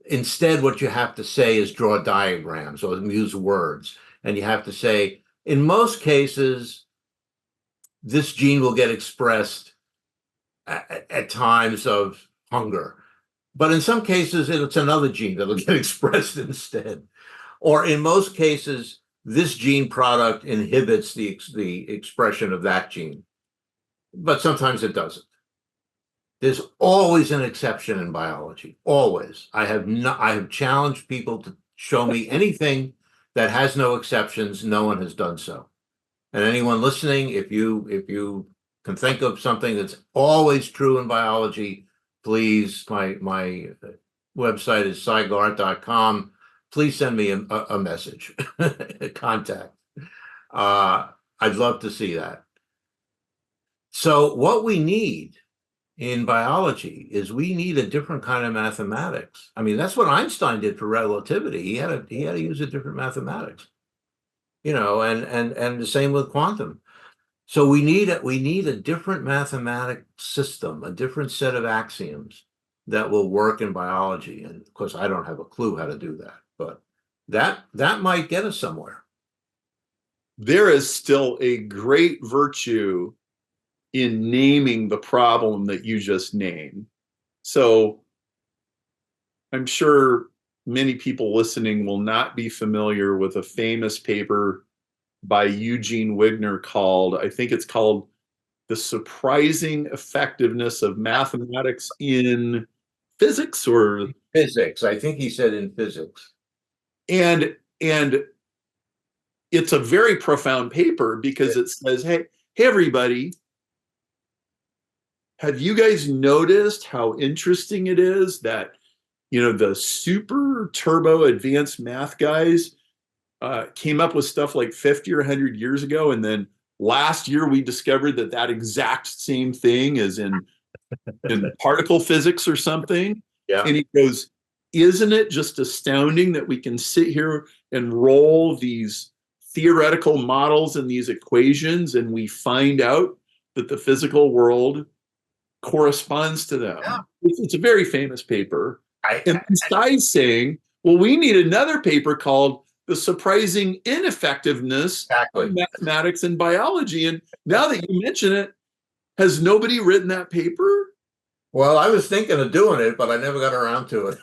instead what you have to say is draw diagrams or use words. And you have to say, in most cases, this gene will get expressed at times of hunger. But in some cases, it's another gene that'll get expressed instead. Or in most cases, this gene product inhibits the expression of that gene. But sometimes it doesn't. There's always an exception in biology. Always. I have challenged people to show me anything that has no exceptions. No one has done so. And anyone listening, if you can think of something that's always true in biology, please, my website is sygarte.com. Please send me a message, a contact. I'd love to see that. So what we need in biology is we need a different kind of mathematics. I mean, that's what Einstein did for relativity. He had to use a different mathematics, and the same with quantum. So we need a different mathematic system, a different set of axioms that will work in biology. And of course, I don't have a clue how to do that, but that might get us somewhere. There is still a great virtue in naming the problem that you just named. So I'm sure many people listening will not be familiar with a famous paper by Eugene Wigner I think it's called The Surprising Effectiveness of Mathematics in Physics or Physics. I think he said in physics. And it's a very profound paper because it says, hey everybody, have you guys noticed how interesting it is that the super turbo advanced math guys came up with stuff like 50 or 100 years ago, and then last year we discovered that exact same thing is in particle physics or something. Yeah. And he goes, isn't it just astounding that we can sit here and roll these theoretical models and these equations and we find out that the physical world corresponds to them? Yeah. It's a very famous paper. And Sy's saying, well, we need another paper called the surprising ineffectiveness Exactly. of mathematics and biology. And now that you mention it, has nobody written that paper? Well, I was thinking of doing it, but I never got around to it.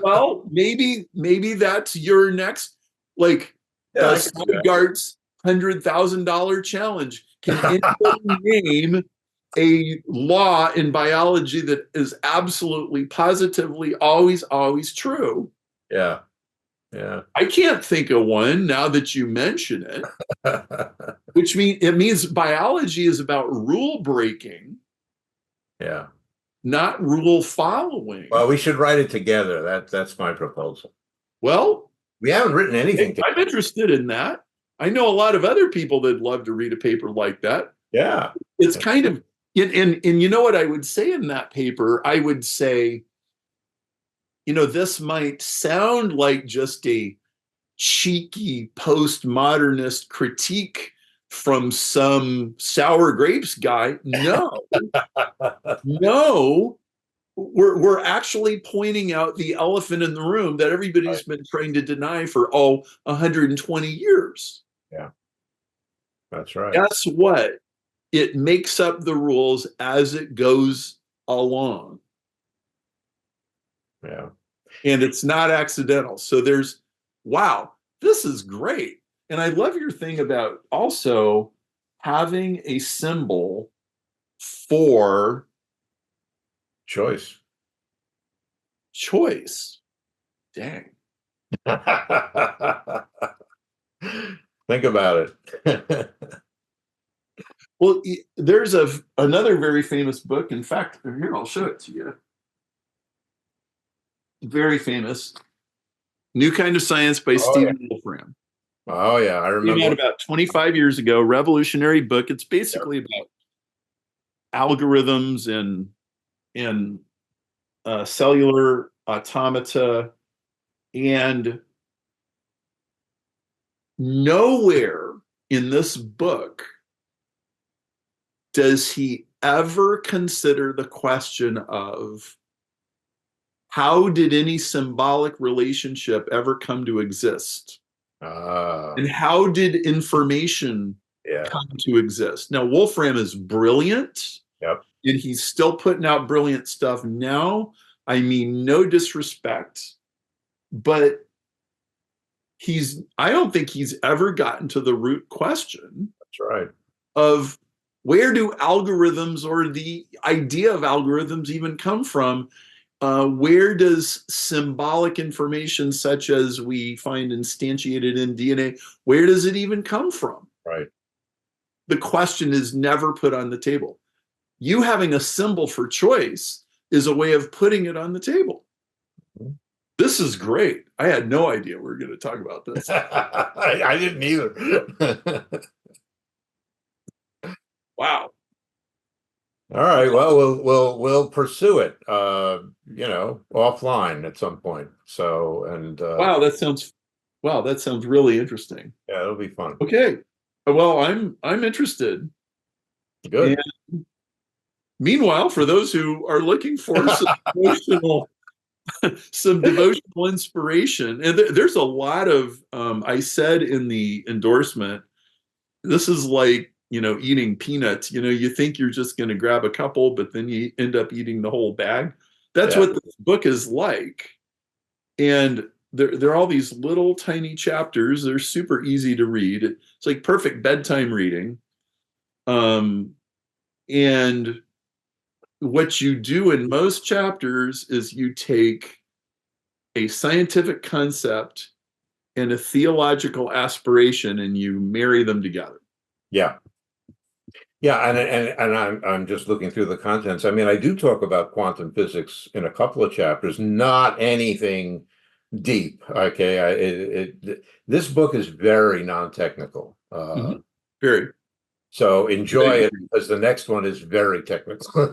Well, maybe that's your next, like, Yeah, I Sy can do Garte's $100,000 challenge. Can anybody name a law in biology that is absolutely, positively, always true? Yeah, yeah. I can't think of one now that you mention it, which means biology is about rule breaking, Yeah. not rule following. Well, we should write it together. That's my proposal. Well, We haven't written anything I'm together. interested in that. I know a lot of other people that'd love to read a paper like that. Yeah. It's kind of, and you know what I would say in that paper? I would say, this might sound like just a cheeky postmodernist critique from some sour grapes guy. No, no, we're actually pointing out the elephant in the room that everybody's been trying to deny for 120 years. Yeah, that's right. Guess what? It makes up the rules as it goes along. Yeah. And it's not accidental. So wow, this is great. And I love your thing about also having a symbol for Choice. choice. Dang. Think about it. Well, there's another very famous book. In fact, here, I'll show it to you. Very famous. New Kind of Science by Stephen Wolfram. Oh, yeah, I remember. Came out about 25 years ago, revolutionary book. It's basically about algorithms and cellular automata, and nowhere in this book does he ever consider the question of how did any symbolic relationship ever come to exist? And how did information come to exist? Now, Wolfram is brilliant. Yep. And he's still putting out brilliant stuff now. I mean, no disrespect, but I don't think he's ever gotten to the root question. That's right. Of where do algorithms or the idea of algorithms even come from? Where does symbolic information such as we find instantiated in DNA, where does it even come from? Right. The question is never put on the table. You having a symbol for choice is a way of putting it on the table. Mm-hmm. This is great. I had no idea we were going to talk about this. I didn't either. Wow. All right. Well, we'll pursue it. Offline at some point. So wow, that sounds really interesting. Yeah, it'll be fun. Okay. Well, I'm interested. Good. And meanwhile, for those who are looking for some devotional inspiration, and there's a lot of I said in the endorsement, this is like eating peanuts. You think you're just going to grab a couple, but then you end up eating the whole bag. That's what this book is like. And there are all these little tiny chapters. They're super easy to read. It's like perfect bedtime reading. And what you do in most chapters is you take a scientific concept and a theological aspiration and you marry them together. Yeah. Yeah, and I'm just looking through the contents. I mean, I do talk about quantum physics in a couple of chapters, not anything deep. Okay, this book is very non-technical. Very. So enjoy it because the next one is very technical.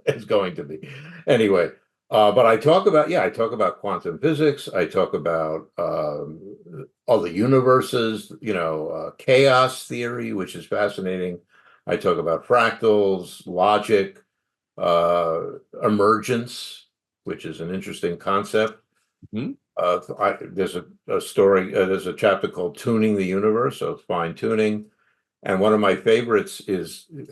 It's going to be anyway. But I talk about quantum physics. I talk about all the universes, chaos theory, which is fascinating. I talk about fractals, logic, emergence, which is an interesting concept. Mhm. There's a story, there's a chapter called Tuning the Universe, so fine tuning. And one of my favorites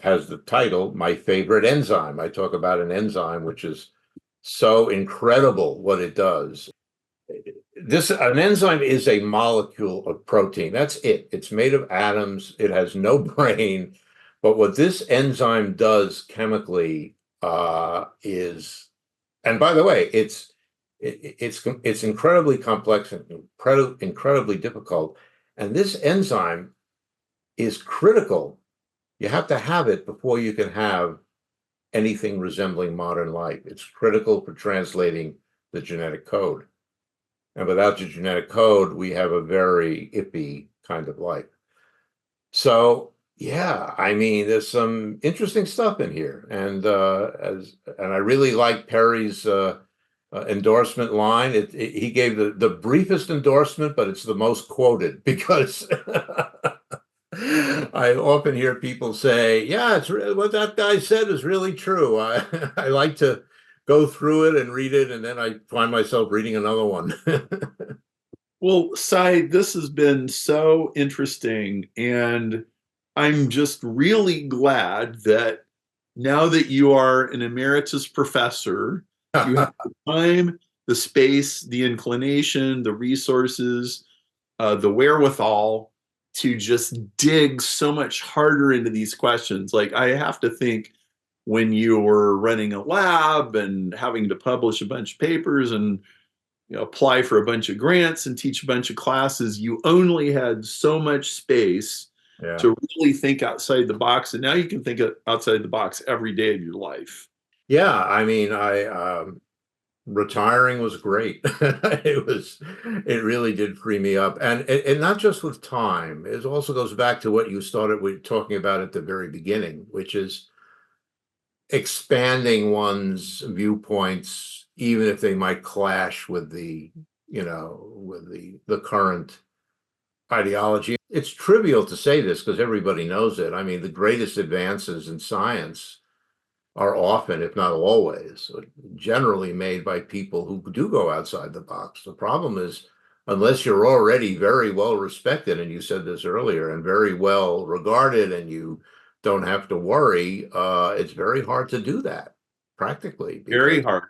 has the title, My Favorite Enzyme. I talk about an enzyme which is so incredible what it does. An enzyme is a molecule of protein. That's it. It's made of atoms. It has no brain. But what this enzyme does chemically is, and by the way, it's incredibly complex and incredibly difficult. And this enzyme is critical. You have to have it before you can have anything resembling modern life. It's critical for translating the genetic code. And without the genetic code, we have a very iffy kind of life. So, yeah, I mean, there's some interesting stuff in here. And I really like Perry's endorsement line. He gave the briefest endorsement, but it's the most quoted because I often hear people say, "Yeah, what that guy said is really true." I like to go through it and read it, and then I find myself reading another one. Well, Sai, this has been so interesting, and I'm just really glad that now that you are an emeritus professor, you have the time, the space, the inclination, the resources, the wherewithal to just dig so much harder into these questions. Like, I have to think when you were running a lab and having to publish a bunch of papers and apply for a bunch of grants and teach a bunch of classes, you only had so much space Yeah. to really think outside the box. And now you can think outside the box every day of your life. Yeah, I mean, I retiring was great. It really did free me up. And not just with time, it also goes back to what you started with talking about at the very beginning, which is expanding one's viewpoints, even if they might clash with the current ideology. It's trivial to say this because everybody knows it. I mean, the greatest advances in science are often, if not always, generally made by people who do go outside the box. The problem is, unless you're already very well respected, and you said this earlier, and very well regarded, and you don't have to worry, it's very hard to do that practically because Very hard.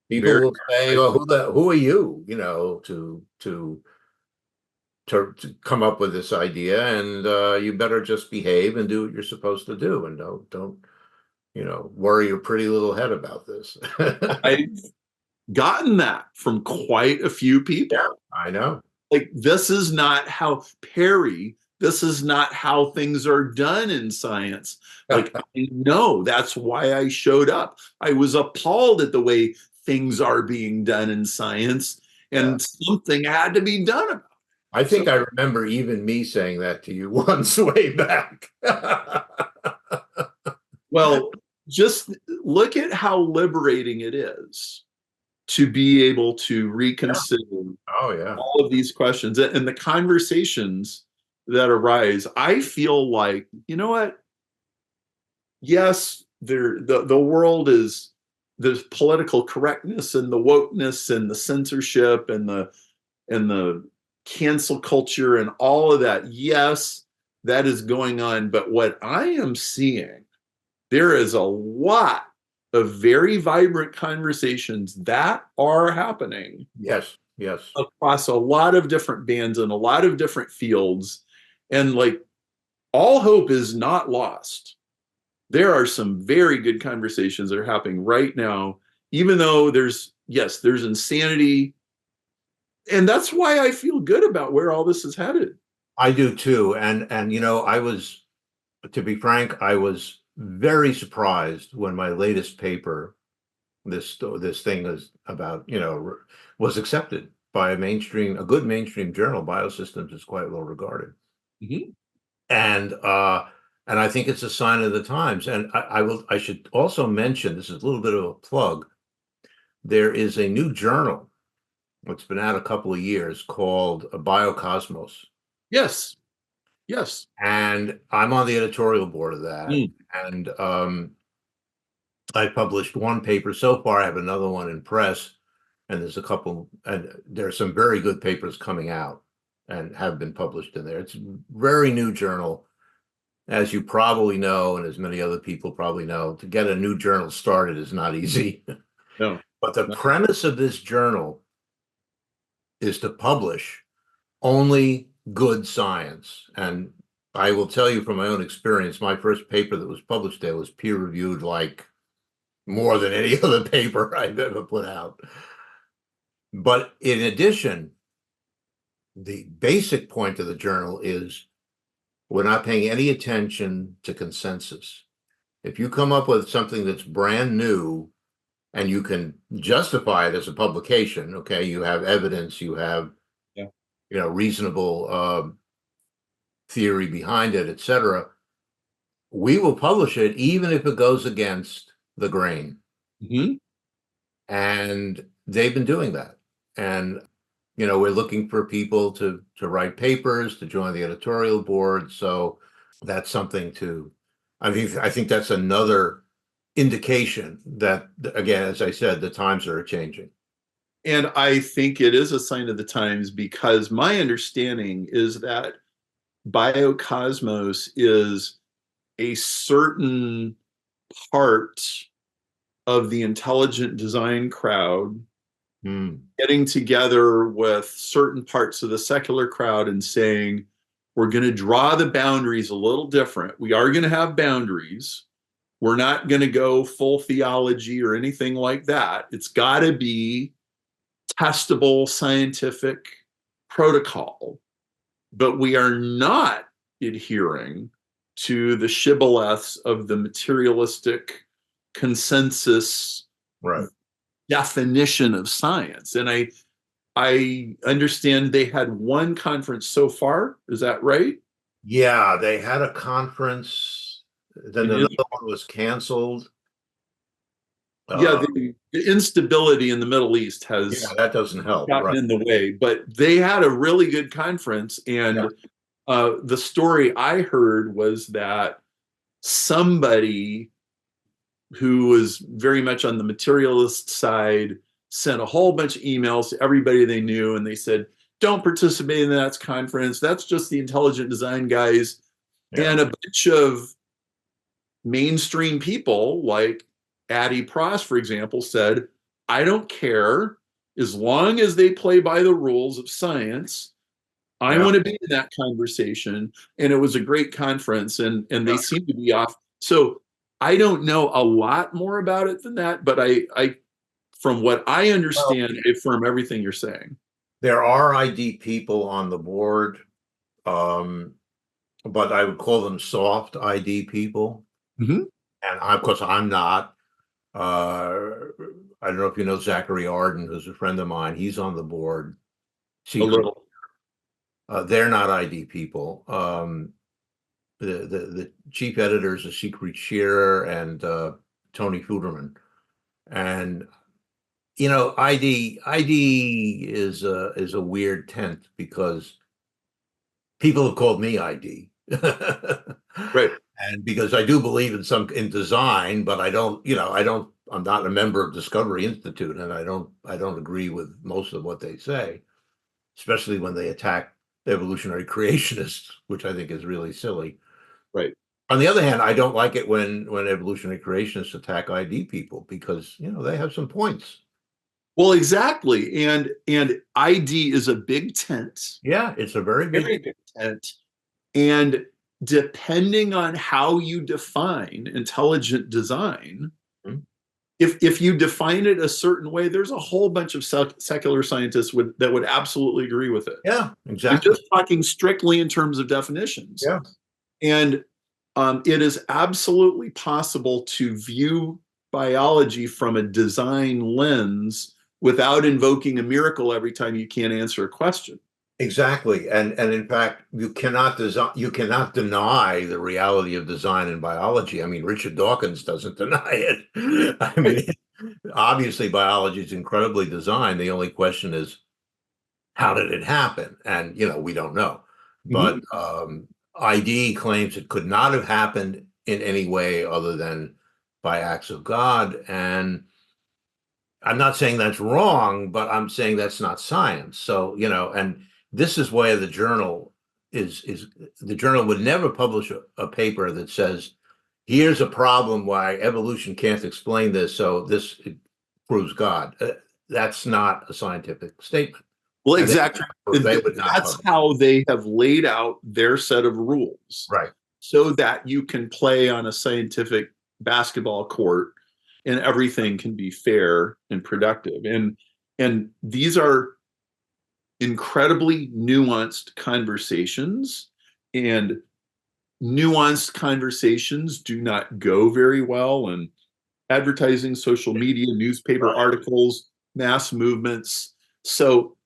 people Very will say, hard. "Well, who are you?" To come up with this idea, and you better just behave and do what you're supposed to do, and don't worry your pretty little head about this. I've gotten that from quite a few people. Yeah, I know. Like, this is not how Perry, this is not how things are done in science. Like, I know that's why I showed up. I was appalled at the way things are being done in science, Yeah. and something had to be done about it. I So, think I remember even me saying that to you once way back. well, just look at how liberating it is to be able to Yeah. reconsider Oh, yeah. all of these questions and the conversations that arise. I feel like, you know what? Yes, the world is, there's political correctness and the wokeness and the censorship and the cancel culture and all of that. Yes, that is going on. But what I am seeing, there is a lot of very vibrant conversations that are happening Yes, yes. across a lot of different bands and a lot of different fields. And like, all hope is not lost. There are some very good conversations that are happening right now, even though there's insanity. And that's why I feel good about where all this is headed. I do too. And to be frank, I was very surprised when my latest paper, this thing is about, was accepted by a good mainstream journal. Biosystems is quite well regarded. Mhm. And I think it's a sign of the times. And I should also mention, this is a little bit of a plug. There is a new journal that's been out a couple of years called Biocosmos. Yes, yes. And I'm on the editorial board of that. Mm. And I published one paper so far. I have another one in press. and there's a couple, and there are some very good papers coming out and have been published in there. It's a very new journal. As you probably know, and as many other people probably know, to get a new journal started is not easy. No. But the No. premise of this journal is to publish only good science. And I will tell you from my own experience, my first paper that was published there was peer reviewed like more than any other paper I've ever put out. But in addition, the basic point of the journal is we're not paying any attention to consensus. If you come up with something that's brand new and you can justify it as a publication, okay, you have evidence, you have, Yeah. reasonable theory behind it, etc., we will publish it even if it goes against the grain. Mhm. And they've been doing that. And we're looking for people to write papers, to join the editorial board. So that's something to, I think that's another indication that, again, as I said, the times are changing. And I think it is a sign of the times, because my understanding is that Biocosmos is a certain part of the intelligent design crowd getting together with certain parts of the secular crowd and saying, we're going to draw the boundaries a little different. We are going to have boundaries. We're not going to go full theology or anything like that. It's got to be testable scientific protocol, but we are not adhering to the shibboleths of the materialistic consensus Right. definition of science. And I understand they had one conference so far. Is that right? Yeah, they had a conference, then And another one was canceled. yeah, the instability in the Middle East has Yeah, that doesn't help, gotten right? in the way, but they had a really good conference. And the story I heard was that somebody who was very much on the materialist side sent a whole bunch of emails to everybody they knew, and they said, don't participate in that conference. That's just the intelligent design guys. Yeah. And a bunch of mainstream people like Addie Pross, for example, said, I don't care as long as they play by the rules of science. I Yeah. want to be in that conversation. And it was a great conference, and they seem to be off. So I don't know a lot more about it than that, but I from what I understand, I affirm everything you're saying. There are ID people on the board, but I would call them soft ID people. Mm-hmm. And of course, I'm not. I don't know if you know Zachary Arden, who's a friend of mine. He's on the board. A little. They're not ID people. The chief editors are Siegfried Shearer and Tony Fuderman. And ID is a weird tent because people have called me ID. Right. And because I do believe in design, but I'm not a member of Discovery Institute, and I don't agree with most of what they say, especially when they attack evolutionary creationists, which I think is really silly. Right. On the other hand, I don't like it when evolutionary creationists attack ID people because they have some points. Well, exactly. And ID is a big tent. Yeah, it's a very big tent. And depending on how you define intelligent design, if you define it a certain way, there's a whole bunch of secular scientists that would absolutely agree with it. Yeah, exactly. I'm just talking strictly in terms of definitions. Yeah. And it is absolutely possible to view biology from a design lens without invoking a miracle every time you can't answer a question. Exactly. And in fact, you cannot deny the reality of design in biology. I mean, Richard Dawkins doesn't deny it. I mean, obviously biology is incredibly designed. The only question is, how did it happen? And we don't know. But ID claims it could not have happened in any way other than by acts of God. And I'm not saying that's wrong, but I'm saying that's not science. So, and this is why the journal is the journal would never publish a paper that says, here's a problem why evolution can't explain this, so this proves God. That's not a scientific statement. Well, And exactly. they would not That's publish. how they have laid out their set of rules Right. so that you can play on a scientific basketball court and everything can be fair and productive. And these are incredibly nuanced conversations, and nuanced conversations do not go very well in advertising, social media, newspaper Right. articles, mass movements. So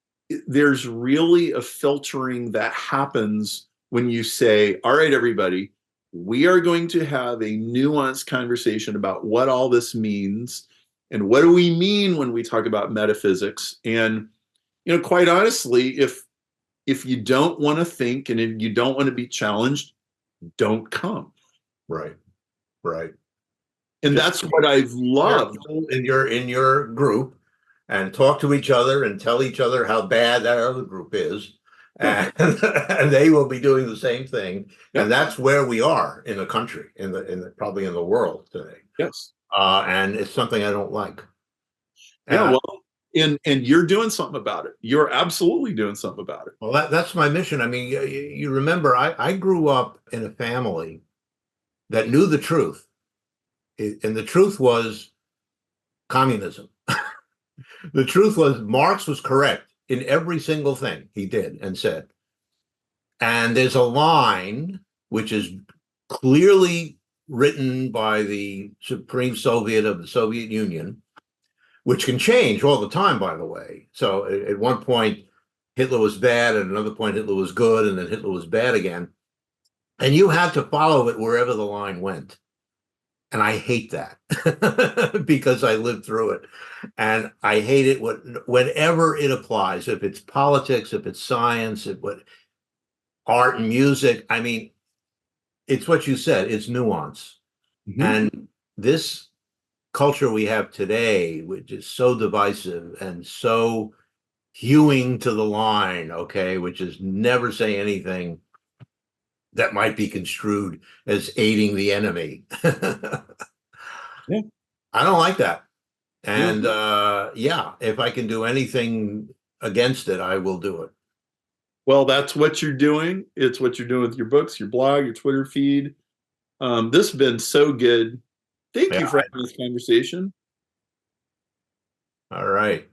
there's really a filtering that happens when you say, all right, everybody, we are going to have a nuanced conversation about what all this means and what do we mean when we talk about metaphysics. And quite honestly, if you don't want to think and if you don't want to be challenged, don't come. Right. Right. And Just that's what I've loved. in your group and talk to each other and tell each other how bad that other group is. Yeah. And they will be doing the same thing. Yeah. And that's where we are in the country, probably in the world today. Yes. And it's something I don't like. Yeah, well, and you're doing something about it. You're absolutely doing something about it. Well, that's my mission. I mean, you remember, I grew up in a family that knew the truth. And the truth was communism. The truth was Marx was correct in every single thing he did and said. And there's a line which is clearly written by the Supreme Soviet of the Soviet Union, which can change all the time, by the way. So at one point, Hitler was bad, at another point, Hitler was good, and then Hitler was bad again. And you had to follow it wherever the line went. And I hate that because I lived through it. And I hate it whenever it applies, if it's politics, if it's science, if what art and music. I mean, it's what you said, it's nuance. Mm-hmm. And this culture we have today, which is so divisive and so hewing to the line, okay, which is never say anything that might be construed as aiding the enemy. Yeah. I don't like that. And yeah, if I can do anything against it, I will do it. Well, that's what you're doing. It's what you're doing with your books, your blog, your Twitter feed. This has been so good. Thank you for having this conversation. All right.